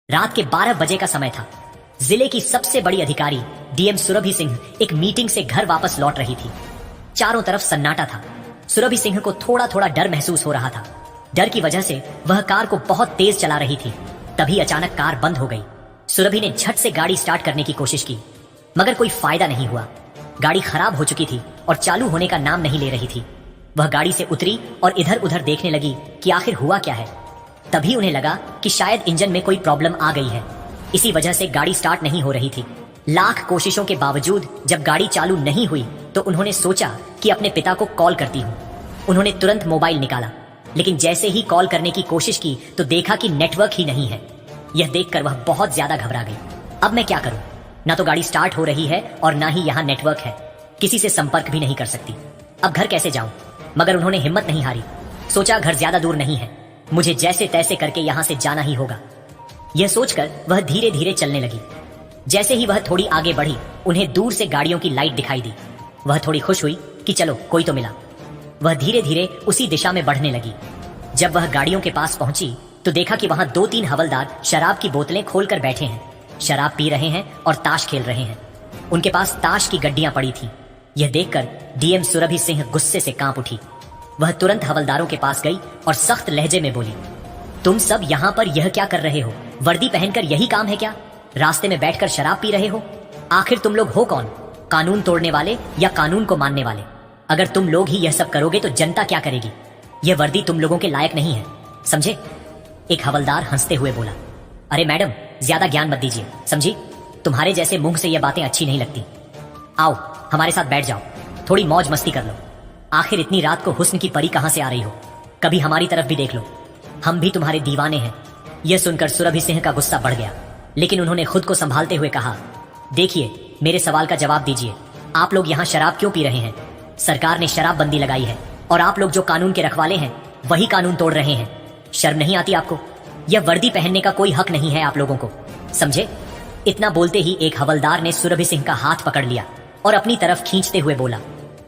रात के 12 बजे का समय था। जिले की सबसे बड़ी अधिकारी डीएम सुरभि सिंह एक मीटिंग से घर वापस लौट रही थी। चारों तरफ सन्नाटा था। सुरभि सिंह को थोड़ा थोड़ा डर महसूस हो रहा था। डर की वजह से वह कार को बहुत तेज चला रही थी। तभी अचानक कार बंद हो गई। सुरभि ने झट से गाड़ी स्टार्ट करने की कोशिश की, मगर कोई फायदा नहीं हुआ। गाड़ी खराब हो चुकी थी और चालू होने का नाम नहीं ले रही थी। वह गाड़ी से उतरी और इधर उधर देखने लगी कि आखिर हुआ क्या है। तभी उन्हें लगा कि शायद इंजन में कोई प्रॉब्लम आ गई है, इसी वजह से गाड़ी स्टार्ट नहीं हो रही थी। लाख कोशिशों के बावजूद जब गाड़ी चालू नहीं हुई तो उन्होंने सोचा कि अपने पिता को कॉल करती हूँ। उन्होंने तुरंत मोबाइल निकाला, लेकिन जैसे ही कॉल करने की कोशिश की तो देखा कि नेटवर्क ही नहीं है। यह देखकर वह बहुत ज्यादा घबरा गई। अब मैं क्या करूं? ना तो गाड़ी स्टार्ट हो रही है और ना ही यहाँ नेटवर्क है। किसी से संपर्क भी नहीं कर सकती। अब घर कैसे जाऊं? मगर उन्होंने हिम्मत नहीं हारी। सोचा घर ज्यादा दूर नहीं है, मुझे जैसे तैसे करके यहाँ से जाना ही होगा। यह सोचकर वह धीरे धीरे चलने लगी। जैसे ही वह थोड़ी आगे बढ़ी, उन्हें दूर से गाड़ियों की लाइट दिखाई दी। वह थोड़ी खुश हुई कि चलो कोई तो मिला। वह धीरे धीरे उसी दिशा में बढ़ने लगी। जब वह गाड़ियों के पास पहुंची तो देखा कि वहां 2-3 हवलदार शराब की बोतलें खोलकर बैठे हैं, शराब पी रहे हैं और ताश खेल रहे हैं। उनके पास ताश की गड्डियां पड़ी थी। यह देखकर डीएम सुरभि सिंह गुस्से से कांप उठी। वह तुरंत हवलदारों के पास गई और सख्त लहजे में बोली, तुम सब यहाँ पर यह क्या कर रहे हो? वर्दी पहनकर यही काम है क्या? रास्ते में बैठकर शराब पी रहे हो? आखिर तुम लोग हो कौन? कानून तोड़ने वाले या कानून को मानने वाले? अगर तुम लोग ही यह सब करोगे तो जनता क्या करेगी? यह वर्दी तुम लोगों के लायक नहीं है, समझे? एक हवलदार हंसते हुए बोला, अरे मैडम, ज्यादा ज्ञान मत दीजिए, समझी? तुम्हारे जैसे मुंह से यह बातें अच्छी नहीं लगती। आओ हमारे साथ बैठ जाओ, थोड़ी मौज मस्ती कर लो। आखिर इतनी रात को हुस्न की परी कहां से आ रही हो? कभी हमारी तरफ भी देख लो, हम भी तुम्हारे दीवाने हैं। यह सुनकर सुरभि सिंह का गुस्सा बढ़ गया, लेकिन उन्होंने खुद को संभालते हुए कहा, देखिए, मेरे सवाल का जवाब दीजिए। आप लोग यहाँ शराब क्यों पी रहे हैं? सरकार ने शराबबंदी लगाई है और आप लोग जो कानून के रखवाले हैं वही कानून तोड़ रहे हैं। शर्म नहीं आती आपको? यह वर्दी पहनने का कोई हक नहीं है आप लोगों को, समझे? इतना बोलते ही एक हवलदार ने सुरभि सिंह का हाथ पकड़ लिया और अपनी तरफ खींचते हुए बोला,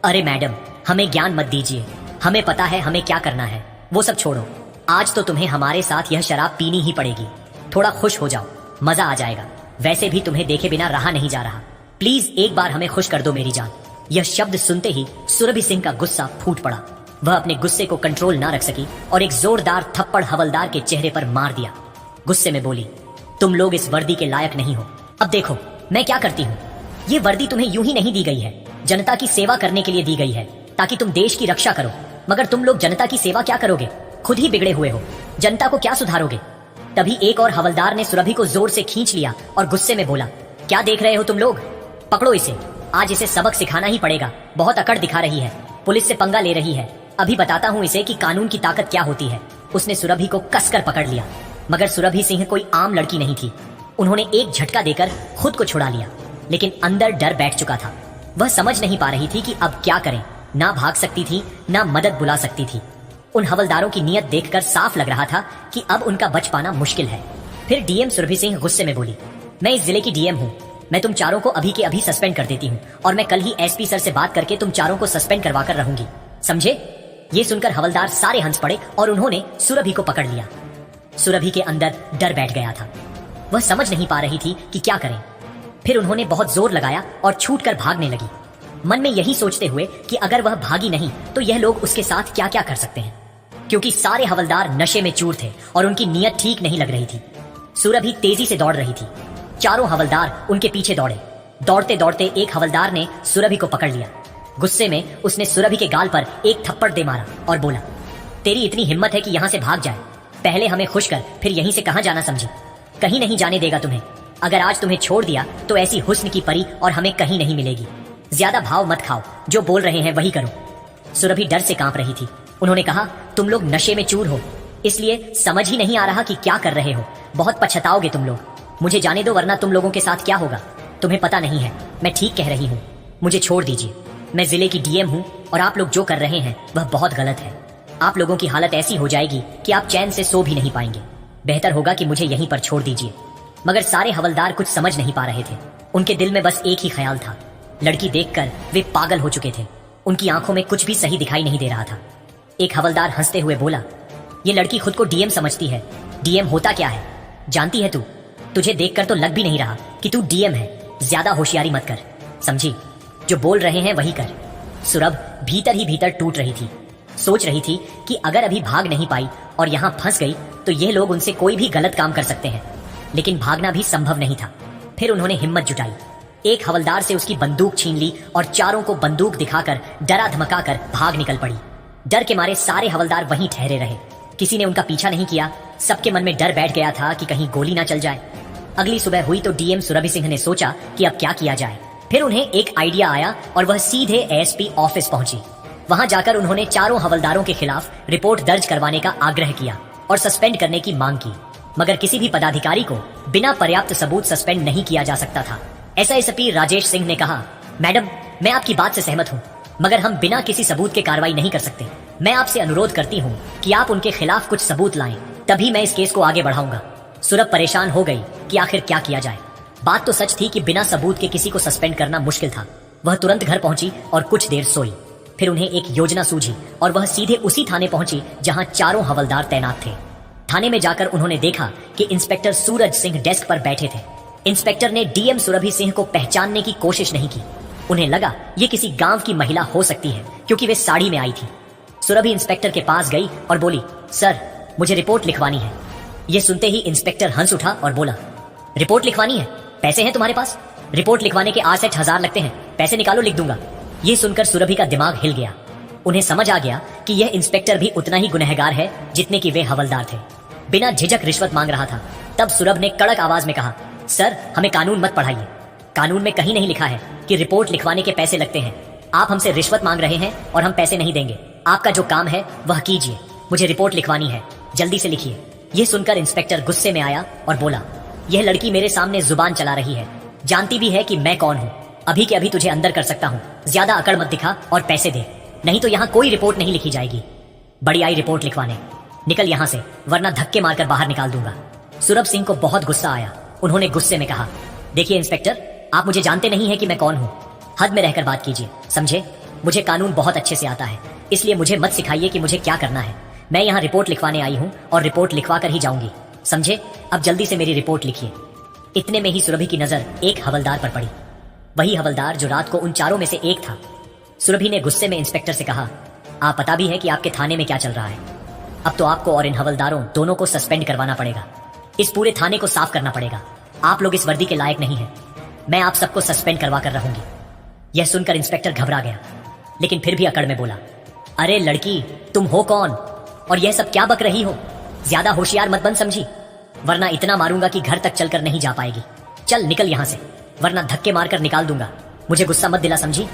अरे मैडम, हमें ज्ञान मत दीजिए, हमें पता है हमें क्या करना है। वो सब छोड़ो, आज तो तुम्हें हमारे साथ यह शराब पीनी ही पड़ेगी। थोड़ा खुश हो जाओ, मजा आ जाएगा। वैसे भी तुम्हें देखे बिना रहा नहीं जा रहा। प्लीज एक बार हमें खुश कर दो मेरी जान। यह शब्द सुनते ही सुरभि सिंह का गुस्सा फूट पड़ा। वह अपने गुस्से को कंट्रोल ना रख सकी और एक जोरदार थप्पड़ हवलदार के चेहरे पर मार दिया। गुस्से में बोली, तुम लोग इस वर्दी के लायक नहीं हो। अब देखो मैं क्या करती हूँ। ये वर्दी तुम्हें यूं ही नहीं दी गई है, जनता की सेवा करने के लिए दी गई है, ताकि तुम देश की रक्षा करो। मगर तुम लोग जनता की सेवा क्या करोगे? खुद ही बिगड़े हुए हो, जनता को क्या सुधारोगे? तभी एक और हवलदार ने सुरभि को जोर से खींच लिया और गुस्से में बोला, क्या देख रहे हो तुम लोग? पकड़ो इसे, आज इसे सबक सिखाना ही पड़ेगा। बहुत अकड़ दिखा रही है, पुलिस से पंगा ले रही है। अभी बताता हूँ इसे कि कानून की ताकत क्या होती है। उसने सुरभि को कसकर पकड़ लिया, मगर सुरभि सिंह कोई आम लड़की नहीं थी। उन्होंने एक झटका देकर खुद को छुड़ा लिया, लेकिन अंदर डर बैठ चुका था। वह समझ नहीं पा रही थी कि अब क्या करें। ना भाग सकती थी, ना मदद बुला सकती थी। उन हवलदारों की नीयत देखकर साफ लग रहा था कि अब उनका बच पाना मुश्किल है। फिर डीएम सुरभि सिंह गुस्से में बोली, मैं इस जिले की डीएम हूँ। मैं तुम चारों को अभी के अभी सस्पेंड कर देती हूँ और मैं कल ही एसपी सर से बात करके तुम चारों को सस्पेंड करवा कर रहूंगी, समझे? ये सुनकर हवलदार सारे हंस पड़े और उन्होंने सुरभि को पकड़ लिया। सुरभि के अंदर डर बैठ गया था। वह समझ नहीं पा रही थी कि क्या करें। फिर उन्होंने बहुत जोर लगाया और छूटकर भागने लगी, मन में यही सोचते हुए कि अगर वह भागी नहीं तो यह लोग उसके साथ क्या क्या कर सकते हैं, क्योंकि सारे हवलदार नशे में चूर थे और उनकी नीयत ठीक नहीं लग रही थी। सुरभि तेजी से दौड़ रही थी। चारों हवलदार उनके पीछे दौड़े। दौड़ते दौड़ते एक हवलदार ने सुरभि को पकड़ लिया। गुस्से में उसने सुरभि के गाल पर एक थप्पड़ दे मारा और बोला, तेरी इतनी हिम्मत है कि यहाँ से भाग जाए? पहले हमें खुश कर, फिर यहीं से कहाँ जाना, समझी? कहीं नहीं जाने देगा तुम्हें। अगर आज तुम्हें छोड़ दिया तो ऐसी हुस्न की परी और हमें कहीं नहीं मिलेगी। ज्यादा भाव मत खाओ, जो बोल रहे हैं वही करो। सुरभि डर से कांप रही थी। उन्होंने कहा, तुम लोग नशे में चूर हो, इसलिए समझ ही नहीं आ रहा कि क्या कर रहे हो। बहुत पछताओगे तुम लोग। मुझे जाने दो, वरना तुम लोगों के साथ क्या होगा तुम्हें पता नहीं है। मैं ठीक कह रही हूँ, मुझे छोड़ दीजिए। मैं जिले की डीएम हूँ और आप लोग जो कर रहे हैं वह बहुत गलत है। आप लोगों की हालत ऐसी हो जाएगी कि आप चैन से सो भी नहीं पाएंगे। बेहतर होगा कि मुझे यहीं पर छोड़ दीजिए। मगर सारे हवलदार कुछ समझ नहीं पा रहे थे। उनके दिल में बस एक ही ख्याल था। लड़की देखकर वे पागल हो चुके थे। उनकी आंखों में कुछ भी सही दिखाई नहीं दे रहा था। एक हवलदार हंसते हुए बोला, ये लड़की खुद को डीएम समझती है। डीएम होता क्या है जानती है तू? तुझे देखकर तो लग भी नहीं रहा कि तू डीएम है। ज्यादा होशियारी मत कर, समझी? जो बोल रहे हैं वही कर। सुरभ भीतर ही भीतर टूट रही थी। सोच रही थी कि अगर अभी भाग नहीं पाई और यहाँ फंस गई तो ये लोग उनसे कोई भी गलत काम कर सकते हैं, लेकिन भागना भी संभव नहीं था। फिर उन्होंने हिम्मत जुटाई, एक हवलदार से उसकी बंदूक छीन ली और चारों को बंदूक दिखाकर डरा धमकाकर भाग निकल पड़ी। डर के मारे सारे हवलदार वहीं ठहरे रहे, किसी ने उनका पीछा नहीं किया। सबके मन में डर बैठ गया था कि कहीं गोली ना चल जाए। अगली सुबह हुई तो डीएम सुरभि सिंह ने सोचा कि अब क्या किया जाए। फिर उन्हें एक आइडिया आया और वह सीधे एएसपी ऑफिस पहुंची। वहां जाकर उन्होंने चारों हवलदारों के खिलाफ रिपोर्ट दर्ज करवाने का आग्रह किया और सस्पेंड करने की मांग की, मगर किसी भी पदाधिकारी को बिना पर्याप्त सबूत सस्पेंड नहीं किया जा सकता था। एसआईएसपी राजेश सिंह ने कहा, मैडम, मैं आपकी बात से सहमत हूँ, मगर हम बिना किसी सबूत के कार्रवाई नहीं कर सकते। मैं आपसे अनुरोध करती हूँ कि आप उनके खिलाफ कुछ सबूत लाएं, तभी मैं इस केस को आगे बढ़ाऊंगा। सुरभ परेशान हो गई कि आखिर क्या किया जाए। बात तो सच थी कि बिना सबूत के किसी को सस्पेंड करना मुश्किल था। वह तुरंत घर पहुंची और कुछ देर सोई। फिर उन्हें एक योजना सूझी और वह सीधे उसी थाने पहुंची जहां चारों हवलदार तैनात थे। थाने में जाकर उन्होंने देखा कि इंस्पेक्टर सूरज सिंह डेस्क पर बैठे थे। इंस्पेक्टर ने डीएम सुरभि सिंह को पहचानने की कोशिश नहीं की। उन्हें लगा ये किसी गांव की महिला हो सकती है क्योंकि वे साड़ी में आई थी। सुरभि इंस्पेक्टर के पास गई और बोली, सर, मुझे रिपोर्ट लिखवानी है। यह सुनते ही इंस्पेक्टर हंस उठा और बोला, रिपोर्ट लिखवानी है? पैसे हैं तुम्हारे पास? रिपोर्ट लिखवाने के 68,000 लगते हैं, पैसे निकालो, लिख दूंगा। ये सुनकर सुरभि का दिमाग हिल गया। उन्हें समझ आ गया कि यह इंस्पेक्टर भी उतना ही गुनहगार है जितने कि वे हवलदार थे। बिना झिझक रिश्वत मांग रहा था। तब सुरभ ने कड़क आवाज में कहा, सर, हमें कानून मत पढ़ाइए। कानून में कहीं नहीं लिखा है कि रिपोर्ट लिखवाने के पैसे लगते हैं। आप हमसे रिश्वत मांग रहे हैं और हम पैसे नहीं देंगे। आपका जो काम है वह कीजिए। मुझे रिपोर्ट लिखवानी है, जल्दी से लिखिए। यह सुनकर इंस्पेक्टर गुस्से में आया और बोला, यह लड़की मेरे सामने जुबान चला रही है, जानती भी है कि मैं कौन हूँ। अभी के अभी तुझे अंदर कर सकता हूँ। ज्यादा अकड़ मत दिखा और पैसे दे, नहीं तो यहाँ कोई रिपोर्ट नहीं लिखी जाएगी। बड़ी आई रिपोर्ट लिखवाने, निकल यहाँ से, वरना धक्के मारकर बाहर निकाल दूंगा। सुरभ सिंह को बहुत गुस्सा आया। उन्होंने गुस्से में कहा, देखिए इंस्पेक्टर, आप मुझे जानते नहीं है कि मैं कौन हूँ। हद में रहकर बात कीजिए, समझे? मुझे कानून बहुत अच्छे से आता है, इसलिए मुझे मत सिखाइए कि मुझे क्या करना है। मैं यहाँ रिपोर्ट लिखवाने आई हूँ और रिपोर्ट लिखवा कर ही जाऊंगी, समझे? अब जल्दी से मेरी रिपोर्ट लिखिए। इतने में ही सुरभि की नजर एक हवलदार पर पड़ी, वही हवलदार जो रात को उन चारों में से एक था। सुरभि ने गुस्से में इंस्पेक्टर से कहा, आप पता भी है कि आपके थाने में क्या चल रहा है। अब तो आपको और इन हवलदारों दोनों को सस्पेंड करवाना पड़ेगा। इस पूरे थाने को साफ करना पड़ेगा। आप लोग इस वर्दी के लायक नहीं है। मैं आप सबको सस्पेंड करवा कर रहूंगी। यह सुनकर इंस्पेक्टर घबरा गया, लेकिन फिर भी अकड़ में बोला, अरे लड़की, तुम हो कौन और यह सब क्या बक रही हो? ज्यादा होशियार मत बन, समझी? वरना इतना मारूंगा कि घर तक चलकर नहीं जा पाएगी। चल निकल यहां से, वरना धक्के मारकर निकाल दूंगा। मुझे गुस्सा मत दिला, समझी?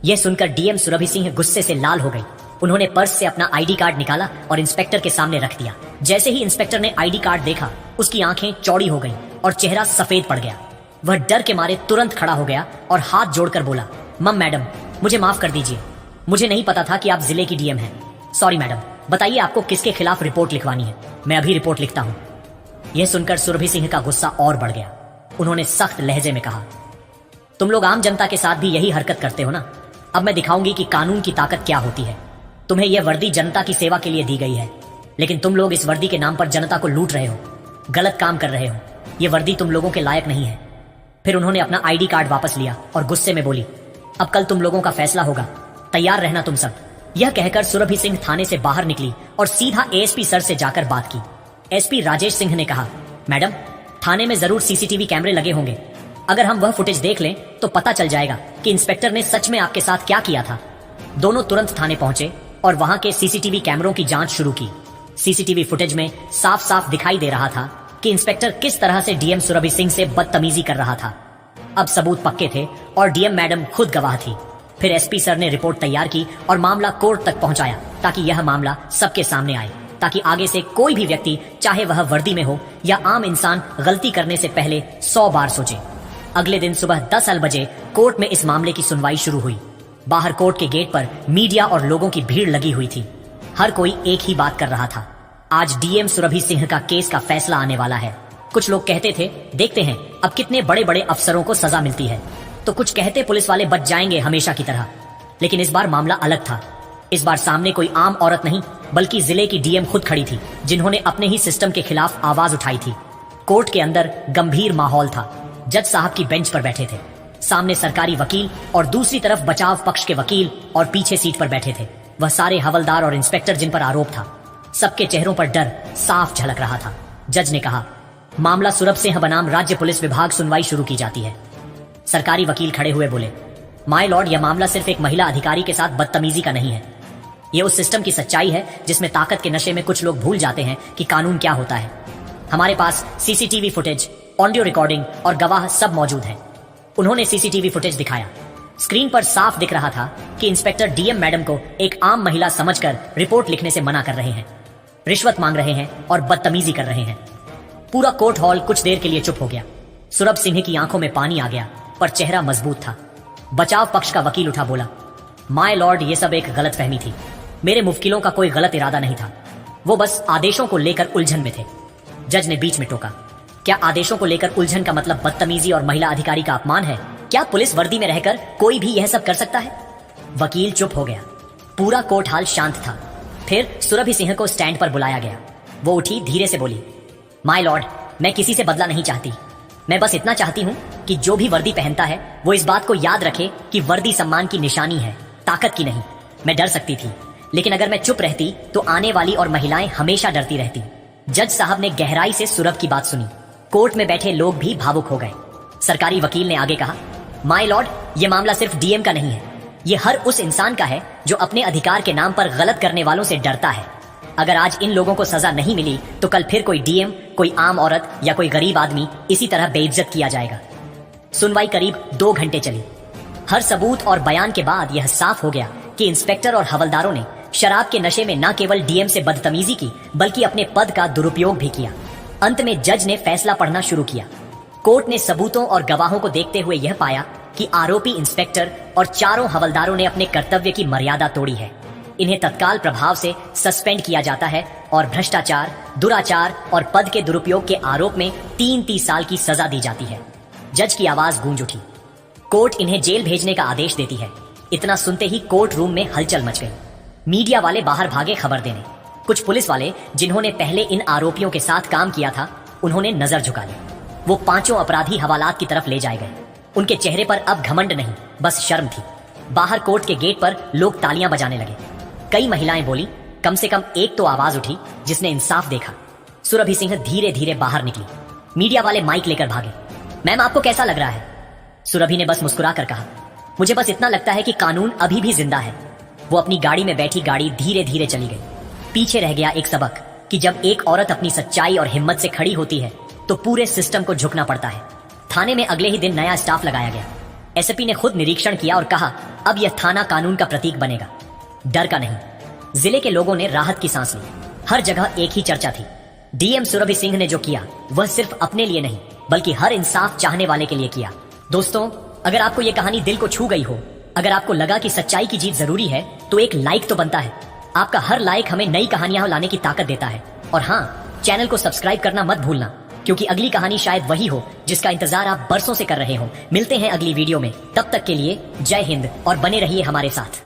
यह सुनकर डीएम सुरभि सिंह गुस्से से लाल हो गई। उन्होंने पर्स से अपना आईडी कार्ड निकाला और इंस्पेक्टर के सामने रख दिया। जैसे ही इंस्पेक्टर ने आईडी कार्ड देखा, उसकी आंखें चौड़ी हो गईं और चेहरा सफेद पड़ गया। वह डर के मारे तुरंत खड़ा हो गया और हाथ जोड़कर बोला, मैडम, मुझे माफ कर दीजिए। मुझे नहीं पता था कि आप जिले की डीएम हैं। सॉरी मैडम, बताइए आपको किसके खिलाफ रिपोर्ट लिखवानी है? मैं अभी रिपोर्ट लिखता हूँ। यह सुनकर सुरभि सिंह का गुस्सा और बढ़ गया। उन्होंने सख्त लहजे में कहा, तुम लोग आम जनता के साथ भी यही हरकत करते हो ना? अब मैं दिखाऊंगी कि कानून की ताकत क्या होती है। तुम्हें यह वर्दी जनता की सेवा के लिए दी गई है, लेकिन तुम लोग इस वर्दी के नाम पर जनता को लूट रहे हो, गलत काम कर रहे हो। यह वर्दी तुम लोगों के लायक नहीं है। फिर उन्होंने अपना आईडी कार्ड वापस लिया और गुस्से में बोली, अब कल तुम लोगों का फैसला होगा, तैयार रहना तुम सब। यह कहकर सुरभि सिंह थाने से बाहर निकली और सीधा एएसपी सर से जाकर बात की। एसपी राजेश सिंह ने कहा, मैडम, थाने में जरूर सीसीटीवी कैमरे लगे होंगे। अगर हम वह फुटेज देख लें तो पता चल जाएगा कि इंस्पेक्टर ने सच में आपके साथ क्या किया था। दोनों तुरंत थाने पहुंचे और वहां के सीसीटीवी कैमरों की जांच शुरू की। सीसीटीवी फुटेज में साफ साफ दिखाई दे रहा था कि इंस्पेक्टर किस तरह से डीएम सुरभि सिंह से बदतमीजी कर रहा था। अब सबूत पक्के थे और डीएम मैडम खुद गवाह थी। फिर एसपी सर ने रिपोर्ट तैयार की और मामला कोर्ट तक पहुंचाया, ताकि यह मामला सबके सामने आए, ताकि आगे से कोई भी व्यक्ति, चाहे वह वर्दी में हो या आम इंसान, गलती करने से पहले 100 बार सोचे। अगले दिन सुबह 10 बजे कोर्ट में इस मामले की सुनवाई शुरू हुई। बाहर कोर्ट के गेट पर मीडिया और लोगों की भीड़ लगी हुई थी। हर कोई एक ही बात कर रहा था, आज डीएम सुरभि सिंह का केस का फैसला आने वाला है। कुछ लोग कहते थे, देखते हैं अब कितने बड़े बड़े अफसरों को सजा मिलती है, तो कुछ कहते पुलिस वाले बच जाएंगे हमेशा की तरह। लेकिन इस बार मामला अलग था। इस बार सामने कोई आम औरत नहीं, बल्कि जिले की डीएम खुद खड़ी थी, जिन्होंने अपने ही सिस्टम के खिलाफ आवाज उठाई थी। कोर्ट के अंदर गंभीर माहौल था। जज साहब की बेंच पर बैठे थे, सामने सरकारी वकील और दूसरी तरफ बचाव पक्ष के वकील और पीछे सीट पर बैठे थे वह सारे हवलदार और इंस्पेक्टर जिन पर आरोप था। सबके चेहरों पर डर साफ झलक रहा था। जज ने कहा, मामला सुरभ सिंह बनाम राज्य पुलिस विभाग सुनवाई शुरू की जाती है। सरकारी वकील खड़े हुए बोले, माय लॉर्ड, यह मामला सिर्फ एक महिला अधिकारी के साथ बदतमीजी का नहीं है। यह उस सिस्टम की सच्चाई है जिसमें ताकत के नशे में कुछ लोग भूल जाते हैं कि कानून क्या होता है। हमारे पास सीसीटीवी फुटेज, ऑडियो रिकॉर्डिंग और गवाह सब मौजूद हैं। उन्होंने सीसीटीवी फुटेज दिखाया। स्क्रीन पर साफ दिख रहा था कि इंस्पेक्टर डीएम मैडम को एक आम महिला समझकर रिपोर्ट लिखने से मना कर रहे हैं, रिश्वत मांग रहे हैं और बदतमीजी कर रहे हैं। पूरा कोर्ट हॉल कुछ देर के लिए चुप हो गया। सुरभ सिंह की आंखों में पानी आ गया, पर चेहरा मजबूत था। बचाव पक्ष का वकील उठा बोला, माय लॉर्ड, ये सब एक गलतफहमी थी। मेरे मुवक्किलों का कोई गलत इरादा नहीं था, वो बस आदेशों को लेकर उलझन में थे। जज ने बीच में टोका, क्या आदेशों को लेकर उलझन का मतलब बदतमीजी और महिला अधिकारी का अपमान है? क्या पुलिस वर्दी में रहकर कोई भी यह सब कर सकता है? वकील चुप हो गया। पूरा कोर्ट हाल शांत था। फिर सुरभि सिंह को स्टैंड पर बुलाया गया। वो उठी, धीरे से बोली, माय लॉर्ड, मैं किसी से बदला नहीं चाहती। मैं बस इतना चाहती हूं कि जो भी वर्दी पहनता है वो इस बात को याद रखे कि वर्दी सम्मान की निशानी है, ताकत की नहीं। मैं डर सकती थी, लेकिन अगर मैं चुप रहती तो आने वाली और महिलाएं हमेशा डरती रहती। जज साहब ने गहराई से सुरभ की बात सुनी। कोर्ट में बैठे लोग भी भावुक हो गए। सरकारी वकील ने आगे कहा, माय लॉर्ड, ये मामला सिर्फ डीएम का नहीं है, ये हर उस इंसान का है जो अपने अधिकार के नाम पर गलत करने वालों से डरता है। अगर आज इन लोगों को सजा नहीं मिली तो कल फिर कोई डीएम, कोई आम औरत या कोई गरीब आदमी इसी तरह बेइज्जत किया जाएगा। सुनवाई करीब 2 घंटे चली। हर सबूत और बयान के बाद यह साफ हो गया कि इंस्पेक्टर और हवलदारों ने शराब के नशे में न केवल डीएम से बदतमीजी की, बल्कि अपने पद का दुरुपयोग भी किया। अंत में जज ने फैसला पढ़ना शुरू किया। कोर्ट ने सबूतों और गवाहों को देखते हुए यह पाया कि आरोपी इंस्पेक्टर और चारों हवलदारों ने अपने कर्तव्य की मर्यादा तोड़ी है। इन्हें तत्काल प्रभाव से सस्पेंड किया जाता है और भ्रष्टाचार, दुराचार और पद के दुरुपयोग के आरोप में 30 साल की सजा दी जाती है। जज की आवाज गूंज उठी। कोर्ट इन्हें जेल भेजने का आदेश देती है। इतना सुनते ही कोर्ट रूम में हलचल मच गई। मीडिया वाले बाहर भागे खबर देने। कुछ पुलिस वाले जिन्होंने पहले इन आरोपियों के साथ काम किया था, उन्होंने नजर झुका ली। वो 5 अपराधी हवालात की तरफ ले जाए गए। उनके चेहरे पर अब घमंड नहीं, बस शर्म थी। बाहर कोर्ट के गेट पर लोग तालियां बजाने लगे। कई महिलाएं बोली, कम से कम एक तो आवाज उठी जिसने इंसाफ देखा। सुरभि सिंह धीरे धीरे बाहर निकली। मीडिया वाले माइक लेकर भागे। मैम, आपको कैसा लग रहा है? सुरभि ने बस मुस्कुरा कर कहा, मुझे बस इतना लगता है कि कानून अभी भी जिंदा है। वो अपनी गाड़ी में बैठी गाड़ी धीरे धीरे चली गई। पीछे रह गया एक सबक कि जब एक औरत अपनी सच्चाई और हिम्मत से खड़ी होती है तो पूरे सिस्टम को झुकना पड़ता है। थाने में अगले ही दिन नया स्टाफ लगाया गया। एसपी ने खुद निरीक्षण किया और कहा, अब यह थाना कानून का प्रतीक बनेगा, डर का नहीं। जिले के लोगों ने राहत की सांस ली। हर जगह एक ही चर्चा थी, डीएम सुरभि सिंह ने जो किया वह सिर्फ अपने लिए नहीं बल्कि हर इंसाफ चाहने वाले के लिए किया। दोस्तों, अगर आपको यह कहानी दिल को छू गई हो, अगर आपको लगा कि सच्चाई की जीत जरूरी है, तो एक लाइक तो बनता है। आपका हर लाइक हमें नई कहानियां लाने की ताकत देता है। और हाँ, चैनल को सब्सक्राइब करना मत भूलना, क्योंकि अगली कहानी शायद वही हो जिसका इंतजार आप बरसों से कर रहे हो। मिलते हैं अगली वीडियो में, तब तक के लिए जय हिंद और बने रहिए हमारे साथ।